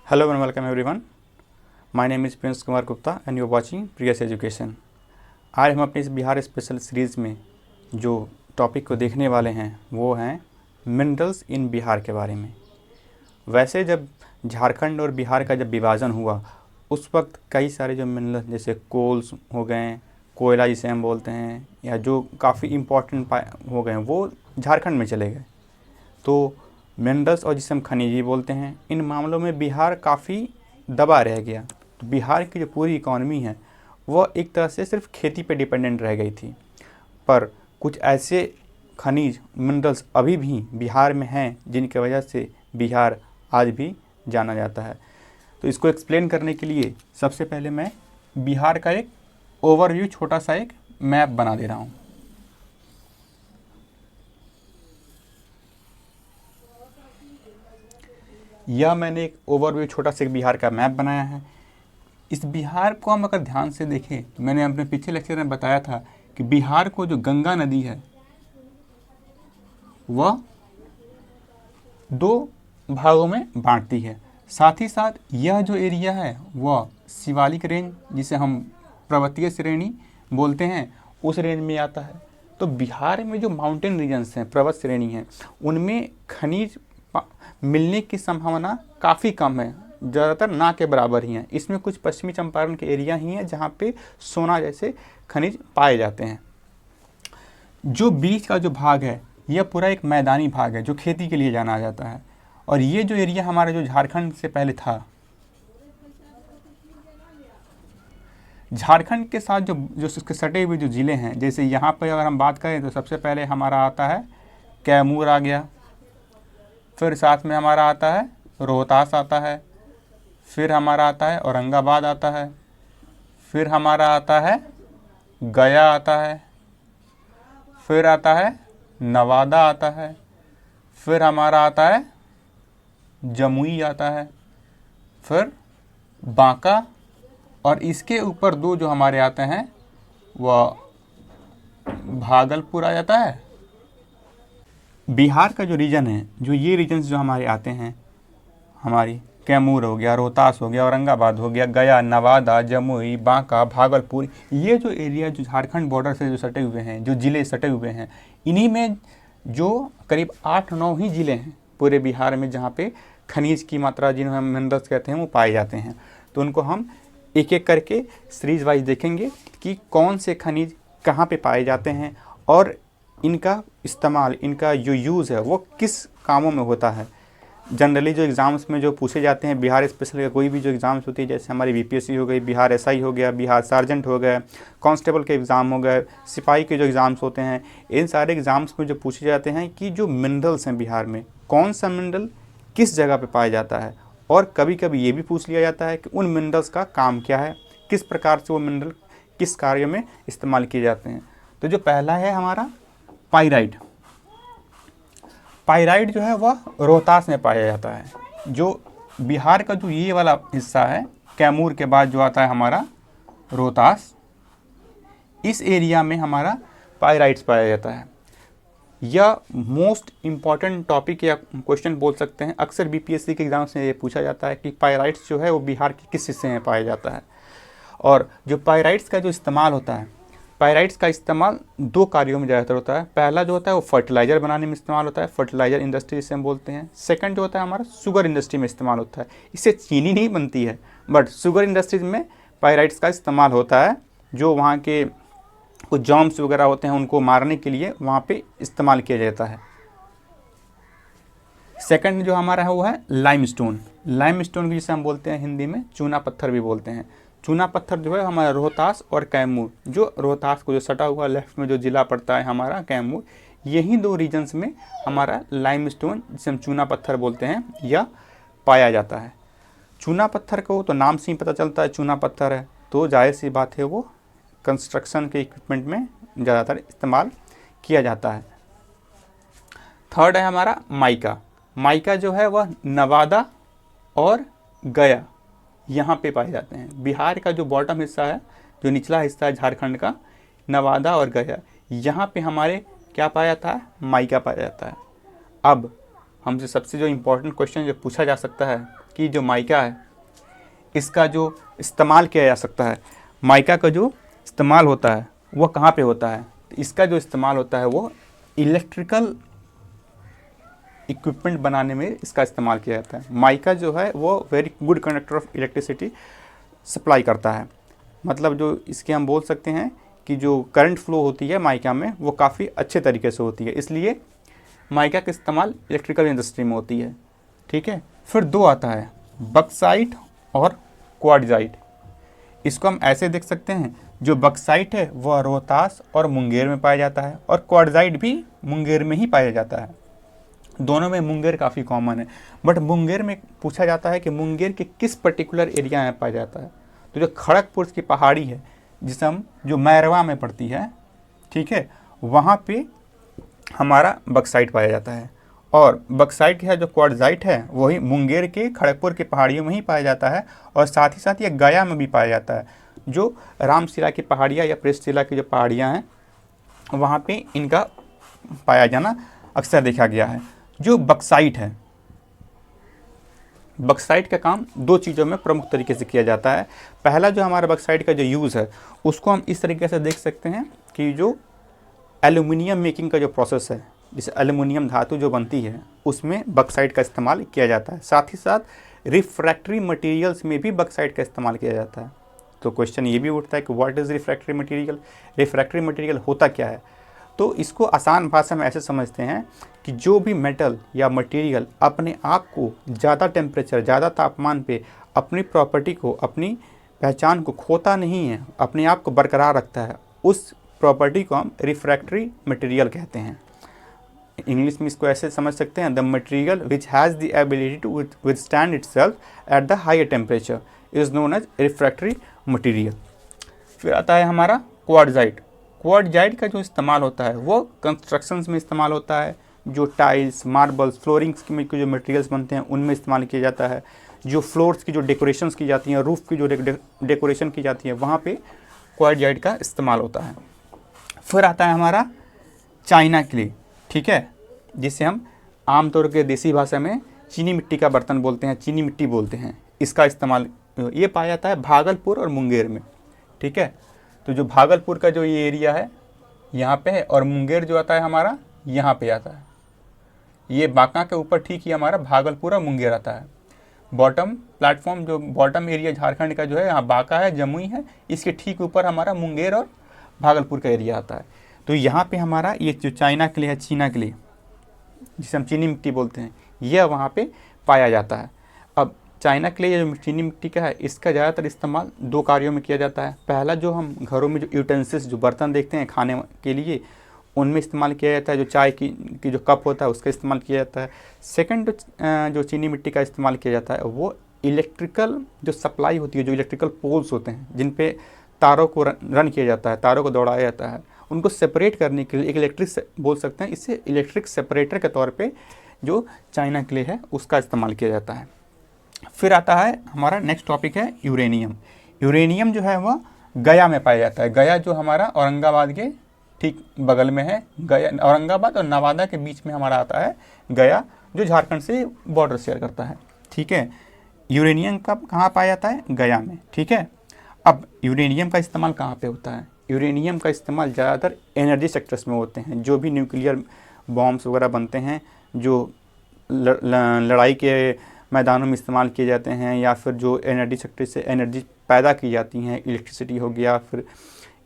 Hello and welcome everyone. My name is Prince Kumar Gupta and you are watching Priyas education. आज हम अपनी इस बिहार स्पेशल सीरीज़ में जो टॉपिक को देखने वाले हैं वो हैं मिनरल्स इन बिहार के बारे में। वैसे जब झारखंड और बिहार का जब विभाजन हुआ उस वक्त कई सारे जो मिनरल्स जैसे कोल्स हो गए, कोयला जिसे हम बोलते हैं, या जो काफ़ी इम्पोर्टेंट हो गए वो झारखंड में चले गए। तो मिनरल्स और जिसे हम खनिजी बोलते हैं, इन मामलों में बिहार काफ़ी दबा रह गया। तो बिहार की जो पूरी इकॉनमी है वह एक तरह से सिर्फ खेती पे डिपेंडेंट रह गई थी। पर कुछ ऐसे खनिज मिनरल्स अभी भी बिहार में हैं जिनकी वजह से बिहार आज भी जाना जाता है। तो इसको एक्सप्लेन करने के लिए सबसे पहले मैं बिहार का एक ओवरव्यू छोटा सा एक मैप बना दे रहा हूँ। यह मैंने एक ओवरव्यू छोटा सा बिहार का मैप बनाया है। इस बिहार को हम अगर ध्यान से देखें तो मैंने अपने पिछले लेक्चर में बताया था कि बिहार को जो गंगा नदी है वह दो भागों में बांटती है। साथ ही साथ यह जो एरिया है वह शिवालिक रेंज जिसे हम पर्वतीय श्रेणी बोलते हैं उस रेंज में आता है। तो बिहार में जो माउंटेन रीजन्स हैं, पर्वत श्रेणी हैं, उनमें खनिज मिलने की संभावना काफ़ी कम है, ज़्यादातर ना के बराबर ही हैं। इसमें कुछ पश्चिमी चंपारण के एरिया ही हैं जहाँ पे सोना जैसे खनिज पाए जाते हैं। जो बीच का जो भाग है यह पूरा एक मैदानी भाग है जो खेती के लिए जाना जाता है। और ये जो एरिया हमारा जो झारखंड से पहले था, झारखंड के साथ जो इसके सटे हुए जो ज़िले हैं, जैसे यहाँ पर अगर हम बात करें तो सबसे पहले हमारा आता है कैमूर आ गया, फिर साथ में हमारा आता है रोहतास आता है, फिर हमारा आता है औरंगाबाद आता है, फिर हमारा आता है गया आता है, फिर आता है नवादा आता है, फिर हमारा आता है जमुई आता है, फिर बांका, और इसके ऊपर दो जो हमारे आते हैं वह भागलपुर आ जाता है। बिहार का जो रीजन है, जो ये रीजन्स जो हमारे आते हैं, हमारी कैमूर हो गया, रोहतास हो गया, औरंगाबाद हो गया, गया, नवादा, जमुई, बांका, भागलपुर, ये जो एरिया जो झारखंड बॉर्डर से जो सटे हुए हैं, जो ज़िले सटे हुए हैं, इन्हीं में जो करीब 8-9 ही ज़िले हैं पूरे बिहार में जहाँ पे खनिज की मात्रा, जिन्हें हम मिनरल्स कहते हैं, वो पाए जाते हैं। तो उनको हम एक एक करके सीरीज वाइज देखेंगे कि कौन से खनिज कहाँ पे पाए जाते हैं और इनका इस्तेमाल, इनका जो यूज़ है वो किस कामों में होता है। जनरली जो एग्ज़ाम्स में जो पूछे जाते हैं, बिहार स्पेशल का कोई भी जो एग्ज़ाम्स होती है, जैसे हमारी बीपीएससी हो गई, बिहार एसआई हो गया, बिहार सार्जेंट हो गए, कांस्टेबल के एग्ज़ाम हो गए, सिपाही के जो एग्ज़ाम्स होते हैं, इन सारे एग्ज़ाम्स में जो पूछे जाते हैं कि जो मिनरल्स हैं बिहार में, कौन सा मिनरल किस जगह पर पाया जाता है। और कभी कभी ये भी पूछ लिया जाता है कि उन मिनरल्स का काम क्या है, किस प्रकार से वो मिनरल किस कार्य में इस्तेमाल किए जाते हैं। तो जो पहला है हमारा पाइराइट। पाइराइट जो है वह रोहतास में पाया जाता है। जो बिहार का जो ये वाला हिस्सा है, कैमूर के बाद जो आता है हमारा रोहतास, इस एरिया में हमारा पाइराइट्स पाया जाता है। यह मोस्ट इम्पॉर्टेंट टॉपिक या क्वेश्चन बोल सकते हैं। अक्सर बीपीएससी के एग्ज़ाम से ये पूछा जाता है कि पाइराइट्स जो है वो बिहार के किस हिस्से में पाया जाता है। और जो पाइराइट्स का जो इस्तेमाल होता है, पाइराइट्स का इस्तेमाल दो कार्यों में ज़्यादातर होता है। पहला जो होता है वो फर्टिलाइज़र बनाने में इस्तेमाल होता है, फर्टिलाइज़र इंडस्ट्री जिसे हम बोलते हैं। सेकंड जो होता है हमारा शुगर इंडस्ट्री में इस्तेमाल होता है। इससे चीनी नहीं बनती है, बट शुगर इंडस्ट्रीज में पाइराइट्स का इस्तेमाल होता है। जो वहाँ के कुछ जर्म्स वगैरह होते हैं उनको मारने के लिए वहाँ पर इस्तेमाल किया जाता है। सेकंड जो हमारा है वो है लाइमस्टोन। लाइमस्टोन जिसे हम बोलते हैं हिंदी में चूना पत्थर भी बोलते हैं। चूना पत्थर जो है हमारा रोहतास और कैमूर, जो रोहतास को जो सटा हुआ लेफ्ट में जो ज़िला पड़ता है हमारा कैमूर, यही दो रीजन्स में हमारा लाइमस्टोन जिसे हम चूना पत्थर बोलते हैं यह पाया जाता है। चूना पत्थर को तो नाम से ही पता चलता है चूना पत्थर है, तो जाहिर सी बात है वो कंस्ट्रक्शन के इक्विपमेंट में ज़्यादातर इस्तेमाल किया जाता है। थर्ड है हमारा माइका। माइका जो है वह नवादा और गया यहाँ पे पाए जाते हैं। बिहार का जो बॉटम हिस्सा है, जो निचला हिस्सा है झारखंड का, नवादा और गया, यहाँ पे हमारे क्या पाया जाता है, माइका पाया जाता है। अब हमसे सबसे जो इम्पोर्टेंट क्वेश्चन जो पूछा जा सकता है कि जो माइका है इसका जो इस्तेमाल किया जा सकता है, माइका का जो इस्तेमाल होता है वो कहाँ पे होता है, तो इसका जो इस्तेमाल होता है वो इलेक्ट्रिकल इक्विपमेंट बनाने में इसका इस्तेमाल किया जाता है। माइका जो है वो very good conductor of electricity supply करता है, मतलब जो इसके हम बोल सकते हैं कि जो करंट फ्लो होती है माइका में वो काफ़ी अच्छे तरीके से होती है, इसलिए माइका का इस्तेमाल इलेक्ट्रिकल इंडस्ट्री में होती है। ठीक है, फिर दो आता है बक्साइट और क्वार्टजाइट। इसको हम ऐसे देख सकते हैं, जो बक्साइट है वह रोहतास और मुंगेर में पाया जाता है और क्वार्टजाइट भी मुंगेर में ही पाया जाता है। दोनों में मुंगेर काफ़ी कॉमन है, बट मुंगेर में पूछा जाता है कि मुंगेर के किस पर्टिकुलर एरिया में पाया जाता है। तो जो खड़गपुर की पहाड़ी है जिसे हम जो मैरवा में पड़ती है, ठीक है, वहाँ पे हमारा बक्साइट पाया जाता है। और बक्साइट है जो क्वार्टजाइट है वही मुंगेर के खड़गपुर की पहाड़ियों में ही पाया जाता है और साथ ही साथ ये गया में भी पाया जाता है। जो रामशिला की पहाड़ियाँ या प्रेसशिला की जो पहाड़ियाँ हैं वहाँ पे इनका पाया जाना अक्सर देखा गया है। जो बक्साइट है, बक्साइट का काम दो चीज़ों में प्रमुख तरीके से किया जाता है। पहला जो हमारा बक्साइट का जो यूज़ है उसको हम इस तरीके से देख सकते हैं कि जो एल्युमिनियम मेकिंग का जो प्रोसेस है, जैसे एल्युमिनियम धातु जो बनती है उसमें बक्साइट का इस्तेमाल किया जाता है। साथ ही साथ रिफ्रैक्टरी मटेरियल्स में भी बक्साइट का इस्तेमाल किया जाता है। तो क्वेश्चन ये भी उठता है कि what is refractory material, refractory material होता क्या है। तो इसको आसान भाषा में ऐसे समझते हैं कि जो भी मेटल या मटेरियल अपने आप को ज़्यादा टेम्परेचर, ज़्यादा तापमान पे अपनी प्रॉपर्टी को, अपनी पहचान को खोता नहीं है, अपने आप को बरकरार रखता है, उस प्रॉपर्टी को हम रिफ्रैक्टरी मटेरियल कहते हैं। इंग्लिश में इसको ऐसे समझ सकते हैं, the material which has the ability to withstand itself at the higher temperature is known as refractory material. फिर आता है हमारा क्वार्टजाइट। क्वार्टजाइट का जो इस्तेमाल होता है वो कंस्ट्रक्शंस में इस्तेमाल होता है। जो टाइल्स, मार्बल्स, फ्लोरिंग्स के जो मटेरियल्स बनते हैं उनमें इस्तेमाल किया जाता है। जो फ्लोर्स की जो डेकोरेशंस की जाती हैं, रूफ़ की जो डेकोरेशन की जाती है, वहाँ पे क्वार्टजाइट का इस्तेमाल होता है। फिर आता है हमारा चाइना क्ले, ठीक है, जिसे हम आमतौर के देसी भाषा में चीनी मिट्टी का बर्तन बोलते हैं, चीनी मिट्टी बोलते हैं। इसका इस्तेमाल ये पाया जाता है भागलपुर और मुंगेर में। ठीक है, तो जो भागलपुर का जो ये एरिया है यहाँ पे है और मुंगेर जो आता है हमारा यहाँ पे आता है। ये बांका के ऊपर ठीक ही हमारा भागलपुर और मुंगेर आता है। बॉटम प्लेटफॉर्म, जो बॉटम एरिया झारखंड का जो है यहाँ बांका है, जमुई है, इसके ठीक ऊपर हमारा मुंगेर और भागलपुर का एरिया आता है। तो यहाँ पे हमारा ये जो चाइना क्ले है, चीना क्ले जिसे हम चीनी मिट्टी बोलते हैं, यह वहाँ पे पाया जाता है। अब चाइना क्ले जो चीनी मिट्टी का है इसका ज़्यादातर इस्तेमाल दो कार्यों में किया जाता है। पहला, जो हम घरों में जो यूटेंसिल्स, जो बर्तन देखते हैं खाने के लिए, उनमें इस्तेमाल किया जाता है। जो चाय की जो कप होता है उसका इस्तेमाल किया जाता है। सेकंड, जो चीनी मिट्टी का इस्तेमाल किया जाता है वो इलेक्ट्रिकल जो सप्लाई होती है, जो इलेक्ट्रिकल पोल्स होते हैं जिन पे तारों को रन किया जाता है, तारों को दौड़ाया जाता है, उनको सेपरेट करने के लिए एक इलेक्ट्रिक बोल सकते हैं, इससे इलेक्ट्रिक सेपरेटर के तौर पे जो चाइना क्ले है उसका इस्तेमाल किया जाता है। फिर आता है हमारा नेक्स्ट टॉपिक है यूरेनियम। यूरेनियम जो है वह गया में पाया जाता है। गया जो हमारा औरंगाबाद के ठीक बगल में है। गया, औरंगाबाद और नवादा के बीच में हमारा आता है गया, जो झारखंड से बॉर्डर शेयर करता है। ठीक है, यूरेनियम कब कहाँ पाया जाता है? गया में। ठीक है, अब यूरेनियम का इस्तेमाल कहाँ पे होता है? यूरेनियम का इस्तेमाल ज़्यादातर एनर्जी सेक्टर्स में होते हैं। जो भी न्यूक्लियर बॉम्ब्स वगैरह बनते हैं, जो लड़ाई के मैदानों में इस्तेमाल किए जाते हैं, या फिर जो एनर्जी सेक्टर से एनर्जी पैदा की जाती हैं, इलेक्ट्रिसिटी हो गया,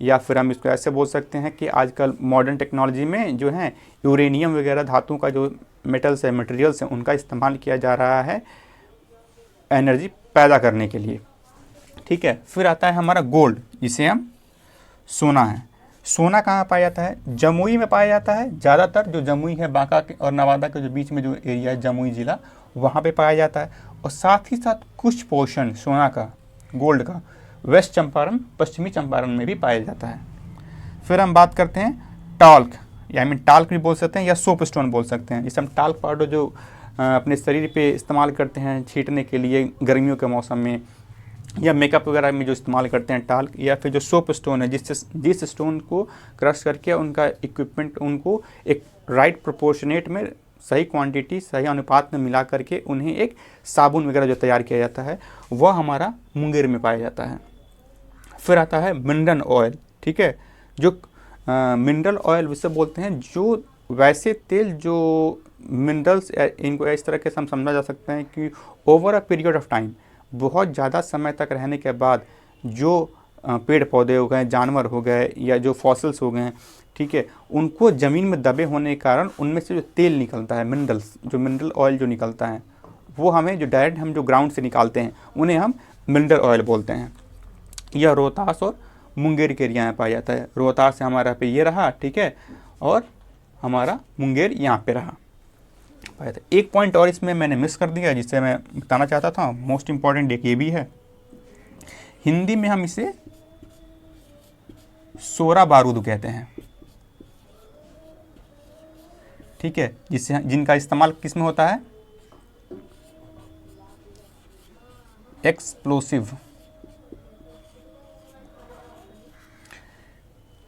या फिर हम इसको ऐसे बोल सकते हैं कि आजकल मॉडर्न टेक्नोलॉजी में जो है यूरेनियम वगैरह धातु का जो मेटल्स है, मटेरियल्स हैं, उनका इस्तेमाल किया जा रहा है एनर्जी पैदा करने के लिए। ठीक है, फिर आता है हमारा गोल्ड, जिसे हम सोना है। सोना कहाँ पाया जाता है? जमुई में पाया जाता है। ज़्यादातर जो जमुई है, बांका के और नवादा के जो बीच में जो एरिया है, जमुई ज़िला, वहाँ पे पाया जाता है। और साथ ही साथ कुछ पोर्शन सोना का, गोल्ड का, वेस्ट चंपारण, पश्चिमी चंपारण में भी पाया जाता है। फिर हम बात करते हैं टाल्क, यानी टाल्क भी बोल सकते हैं या सोप स्टोन बोल सकते हैं। जिसे हम टाल्क पाउडर जो अपने शरीर पे इस्तेमाल करते हैं छींटने के लिए गर्मियों के मौसम में, या मेकअप वगैरह में जो इस्तेमाल करते हैं टाल्क, या फिर जो सोप स्टोन है, जिस स्टोन को क्रश करके उनका इक्विपमेंट, उनको एक राइट प्रोपोर्शनेट में सही क्वांटिटी सही अनुपात में मिला करके उन्हें एक साबुन वगैरह जो तैयार किया जाता है वह हमारा मुंगेर में पाया जाता है। फिर आता है मिनरल ऑयल, ठीक है, जो मिनरल ऑयल जिसे बोलते हैं, जो वैसे तेल जो मिनरल्स, इनको इस तरह के हम समझा जा सकते हैं कि over a period of time, बहुत ज़्यादा समय तक रहने के बाद जो पेड़ पौधे हो गए, जानवर हो गए या जो फॉसिल्स हो गए, ठीक है, उनको ज़मीन में दबे होने के कारण उनमें से जो तेल निकलता है, मिनरल्स, जो मिनरल ऑयल जो निकलता है वो हमें जो डायरेक्ट हम जो ग्राउंड से निकालते हैं उन्हें हम मिनरल ऑयल बोलते हैं। यह रोहतास और मुंगेर के एरिया में पाया जाता है। रोहतास से हमारा पे ये रहा, ठीक है, और हमारा मुंगेर यहाँ पे रहा पाया था। एक पॉइंट और इसमें मैंने मिस कर दिया जिससे मैं बताना चाहता था, मोस्ट इम्पॉर्टेंट एक ये भी है, हिंदी में हम इसे सोरा बारूद कहते हैं, ठीक है, जिनका इस्तेमाल किस में होता है, एक्सप्लोसिव।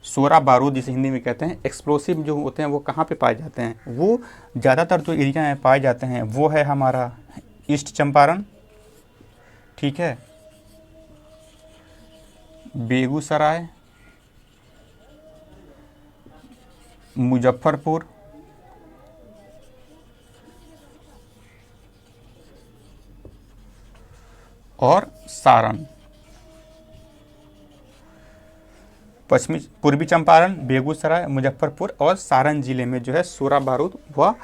सोरा बारूद जिसे हिंदी में कहते हैं, एक्सप्लोसिव जो होते हैं वो कहाँ पे पाए जाते हैं, वो ज़्यादातर जो एरिया में पाए जाते हैं वो है हमारा ईस्ट चंपारण, ठीक है, बेगूसराय, मुजफ्फरपुर, और सारण। पूर्वी चंपारण, बेगूसराय, मुजफ्फरपुर और सारण जिले में जो है सोरा बारूद वह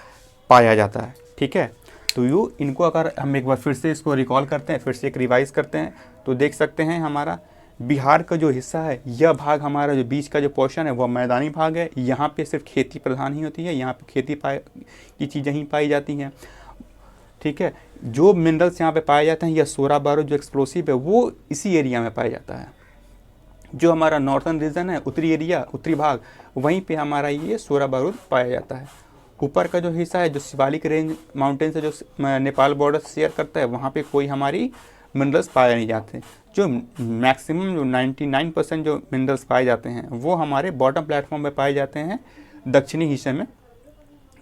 पाया जाता है, ठीक है। तो इनको अगर हम एक बार फिर से इसको रिकॉल करते हैं, फिर से एक रिवाइज करते हैं, तो देख सकते हैं हमारा बिहार का जो हिस्सा है, यह भाग हमारा जो बीच का जो पोर्शन है वह मैदानी भाग है। यहाँ पे सिर्फ खेती प्रधान ही होती है, यहाँ पे खेती की चीज़ें ही पाई जाती हैं, ठीक है। जो मिनरल्स यहाँ पे पाए जाते हैं, यह सोरा बारूद जो एक्सप्लोसिव है वो इसी एरिया में पाया जाता है। जो हमारा नॉर्थन रीजन है, उत्तरी एरिया, उत्तरी भाग, वहीं पे हमारा ये सोरा बारूद पाया जाता है। ऊपर का जो हिस्सा है जो शिवालिक रेंज माउंटेन से जो नेपाल बॉर्डर शेयर करता है, वहाँ पे कोई हमारी मिनरल्स पाए नहीं जाते। जो मैक्सिमम जो 99% जो मिनरल्स पाए जाते हैं वो हमारे बॉटम प्लेटफॉर्म में पाए जाते हैं दक्षिणी हिस्से में,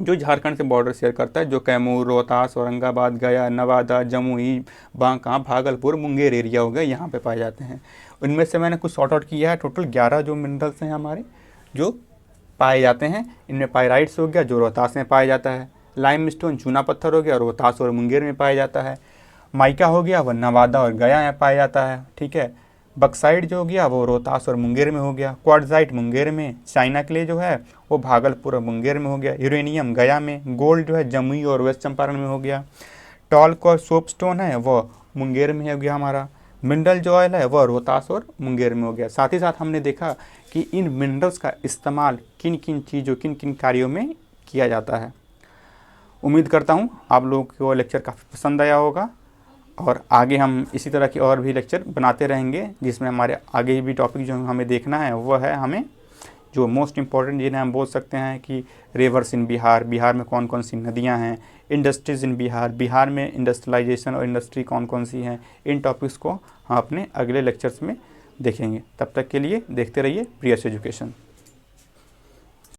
जो झारखंड से बॉर्डर शेयर करता है, जो कैमूर, रोहतास, औरंगाबाद, गया, नवादा, जमुई, बांका, भागलपुर, मुंगेर एरिया हो गए, यहाँ पे पाए जाते हैं। उनमें से मैंने कुछ सॉर्ट आउट किया है। टोटल 11 जो मिनरल्स हैं हमारे जो पाए जाते हैं। इनमें पायराइट्स हो गया जो रोहतास में पाया जाता है, लाइमस्टोन चूना पत्थर हो गया रोहतास और मुंगेर में पाया जाता है, माइका हो गया वह नवादा और गया में पाया जाता है, ठीक है। बक्साइड जो हो गया वो रोहतास और मुंगेर में हो गया, क्वार्टजाइट मुंगेर में, चाइना क्ले जो है वो भागलपुर और मुंगेर में हो गया, यूरेनियम गया में, गोल्ड जो है जमुई और वेस्ट चंपारण में हो गया, टॉल्क और सोपस्टोन है वह मुंगेर में हो गया हमारा, मिनरल जो ऑयल है वह रोहतास और मुंगेर में हो गया। साथ ही साथ हमने देखा कि इन मिनरल्स का इस्तेमाल किन किन चीज़ों, किन किन कार्यों में किया जाता है। उम्मीद करता हूँ आप लोगों को लेक्चर काफ़ी पसंद आया होगा और आगे हम इसी तरह के और भी लेक्चर बनाते रहेंगे, जिसमें हमारे आगे भी टॉपिक जो हमें देखना है वो है हमें जो मोस्ट इम्पॉर्टेंट जिन्हें हम बोल सकते हैं कि रिवर्स इन बिहार, बिहार में कौन कौन सी नदियां हैं, इंडस्ट्रीज़ इन बिहार, बिहार में इंडस्ट्रियलाइजेशन और इंडस्ट्री कौन कौन सी हैं, इन टॉपिक्स को हम अपने अगले लेक्चर्स में देखेंगे। तब तक के लिए देखते रहिए प्रियस एजुकेशन।